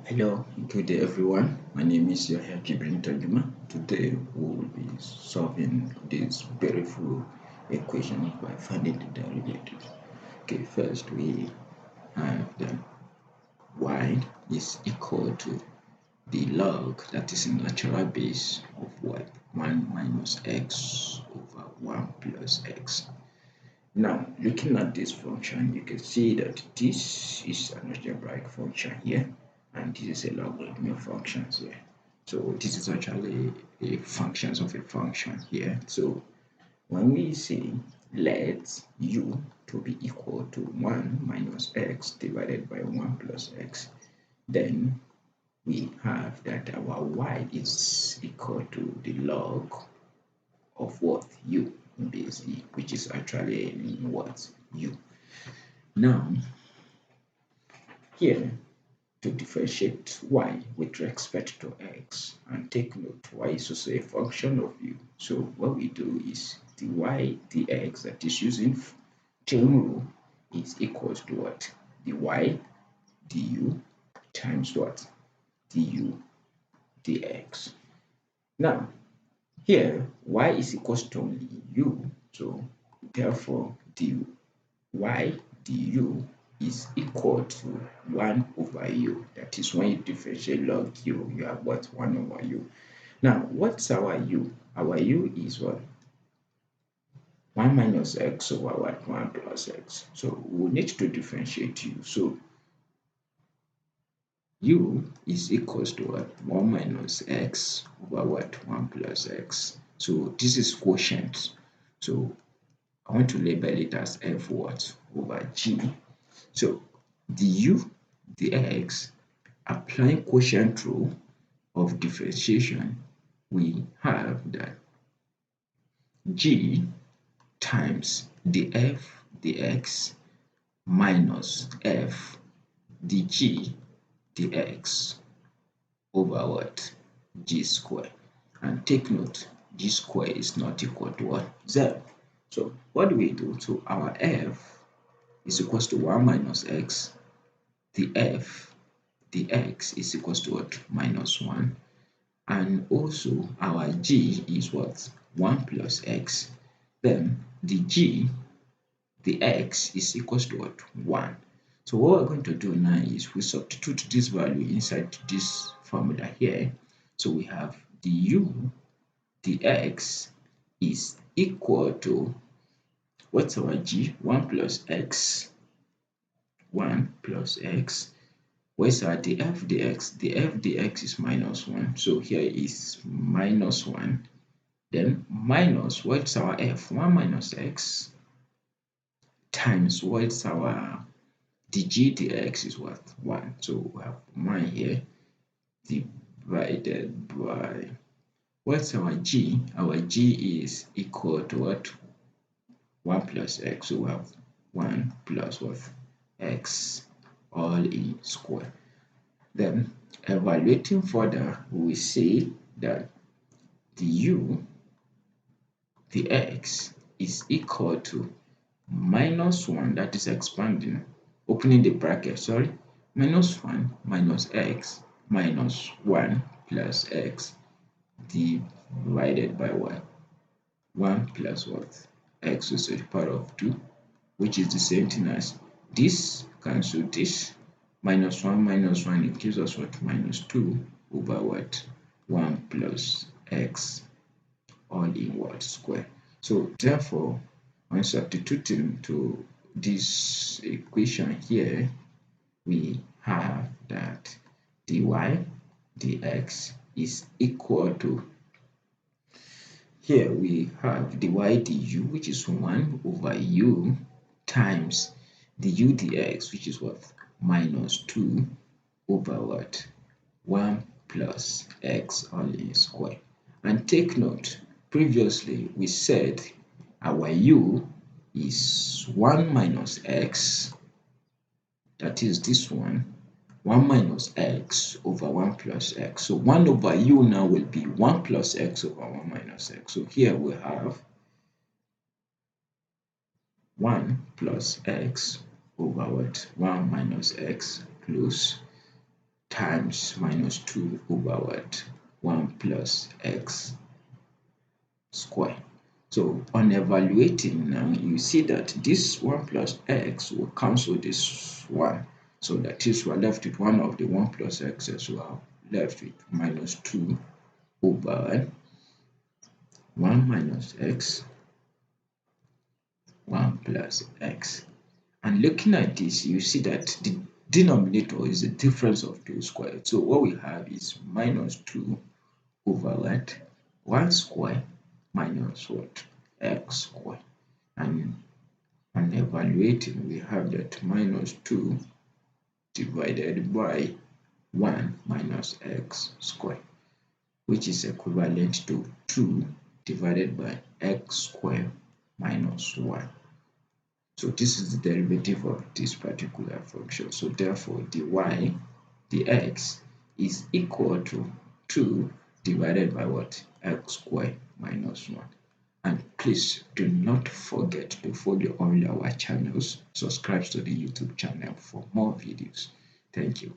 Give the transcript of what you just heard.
Hello, good day everyone. My name is Yahya Kibrin Tajuma. Today we will be solving this beautiful equation by finding the derivatives. Okay, first we have that y is equal to the log, that is a natural base of what? 1 minus x over 1 plus x. Now, looking at this function, you can see that this is an algebraic function here, and this is a logarithmic function here. So this is actually a functions of a function here. So when we say let u to be equal to 1 minus x divided by 1 plus x, then we have that our y is equal to the log of what? U, basically, which is actually what? U. Now, here, to differentiate y with respect to x, and take note, y is also a function of u. So what we do is the y dx, that is using chain rule, is equals to what? The y du times what? Du dx. Now, here, y is equals to only u, so therefore the y du is equal to 1 over u. That is when you differentiate log u, you have what? 1 over u. Now, what's our u? Our u is what? 1 minus x over what? 1 plus x. So we need to differentiate u. So u is equals to what? 1 minus x over what? 1 plus x. So this is quotient. So I want to label it as f what? Over g. So the u, the x, applying quotient rule of differentiation, we have that g times the f, the x, minus f, the g, the x, over what? G square. And take note, g square is not equal to what? 0. So what do we do? So our f is equals to 1 minus x, the f, the x is equals to what? Minus 1. And also our g is what? 1 plus x. Then the g, the x, is equals to what? 1. So what we're going to do now is we substitute this value inside this formula here. So we have the u, the x, is equal to, what's our g? 1 plus x. 1 plus x. Where's our df dx? The f dx is minus 1. So here is minus 1. Then minus, what's our f? 1 minus x times what's our dg dx is what? 1. So we have 1 here divided by, what's our g? Our g is equal to what? 1 plus x. So we have 1 plus what? X, all in square. Then evaluating further, we say that the u, the x, is equal to minus 1, that is expanding, opening the bracket, sorry, minus 1 minus x minus 1 plus x divided by what? 1 plus what? X is a power of 2, which is the same thing as this cancel this. Minus 1 minus 1, it gives us what? Minus 2 over what? 1 plus x, all in what? Square. So therefore, when substituting to this equation here, we have that dy dx is equal to, here we have dy du, which is 1 over u, times the u dx, which is what? Minus 2 over what? 1 plus x, all in square. And take note, previously we said our u is 1 minus x, that is this one, 1 minus x over 1 plus x. So 1 over u now will be 1 plus x over 1 minus x. So here we have 1 plus x over what? 1 minus x, close, times minus 2 over what? 1 plus x square. So on evaluating now, you see that this 1 plus x will cancel this one. So that is we're left with one of the 1 plus x as well, left with minus 2 over 1 minus x, 1 plus x. And looking at this, you see that the denominator is the difference of two squared. So what we have is minus 2 over what? 1 square minus what? X square. And on evaluating, we have that minus 2 divided by 1 minus x square, which is equivalent to 2 divided by x square minus 1. So this is the derivative of this particular function. So therefore, the x is equal to 2 divided by what? X squared minus 1. And please do not forget to follow all our channels. Subscribe to the YouTube channel for more videos. Thank you.